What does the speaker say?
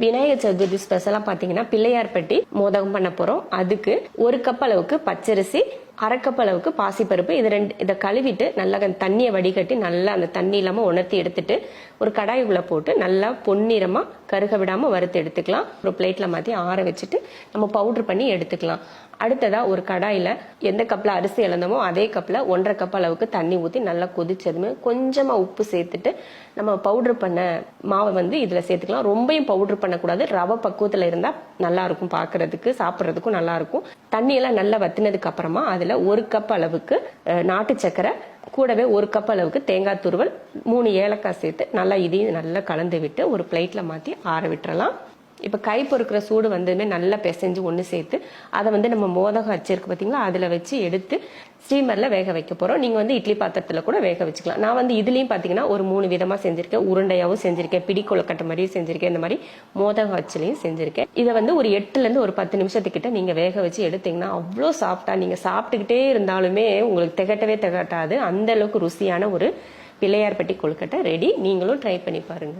விநாயகர் சதுர்த்தி ஸ்பெஷலா பாத்தீங்கன்னா பிள்ளையார்பட்டி மோதகம் பண்ண போறோம். அதுக்கு 1 கப் அளவுக்கு பச்சரிசி, 1/2 கப் அளவுக்கு பாசிப்பருப்பு, இதை கழுவிட்டு நல்லா தண்ணியை வடிகட்டி நல்லா அந்த தண்ணி இல்லாம உணர்த்தி எடுத்துட்டு ஒரு கடாய்க்குள்ள போட்டு நல்லா பொன்னிறமா கருக விடாம வறுத்து எடுத்துக்கலாம். ஒரு பிளேட்ல மாத்தி ஆற வச்சுட்டு நம்ம பவுடர் பண்ணி எடுத்துக்கலாம். அடுத்ததா ஒரு கடாயில எந்த கப்ல அரிசி இழந்தோமோ அதே கப்ல 1/2 கப் அளவுக்கு தண்ணி ஊத்தி நல்லா கொதிச்சதுமே கொஞ்சமா உப்பு சேர்த்துட்டு நம்ம பவுடர் பண்ண மாவை இதுல சேர்த்துக்கலாம். ரொம்பவும் பவுடர் பண்ணக்கூடாது. ரவை பக்குவத்துல இருந்தா நல்லா இருக்கும், பாக்குறதுக்கு சாப்பிட்றதுக்கும் நல்லா இருக்கும். தண்ணியெல்லாம் நல்லா வத்தினதுக்கு அப்புறமா அதுல 1 கப் அளவுக்கு நாட்டு சக்கரை, கூடவே 1 கப் அளவுக்கு தேங்காய் துருவல், 3 ஏலக்காய் சேர்த்து நல்லா இதையும் நல்லா கலந்து விட்டு ஒரு பிளேட்ல மாத்தி ஆற விட்டுறலாம். இப்ப கை பொறுக்கிற சூடு வந்ததுமே நல்லா பிசைஞ்சு ஒண்ணு சேர்த்து அதை நம்ம மோதகம் வச்சிருக்கு பாத்தீங்களா, அதுல வச்சு எடுத்து ஸ்டீமர்ல வேக வைக்க போறோம். நீங்க இட்லி பாத்திரத்துல கூட வேக வச்சுக்கலாம். நான் இதுலயும் பாத்தீங்கன்னா ஒரு 3 விதமா செஞ்சிருக்கேன். உருண்டையாவும் செஞ்சிருக்கேன், பிடி கொழுக்கட்டை மாதிரியும் செஞ்சிருக்கேன், இந்த மாதிரி மோதகம் வச்சுலையும் செஞ்சிருக்கேன். இதை ஒரு 8ல இருந்து ஒரு 10 நிமிஷத்துக்கிட்ட நீங்க வேக வச்சு எடுத்தீங்கன்னா அவ்வளோ சாப்பிட்டா நீங்க சாப்பிட்டுக்கிட்டே இருந்தாலுமே உங்களுக்கு திகட்டவே திகட்டாது. அந்த அளவுக்கு ருசியான ஒரு பிள்ளையார்பட்டி கொழுக்கட்டை ரெடி. நீங்களும் ட்ரை பண்ணி பாருங்க.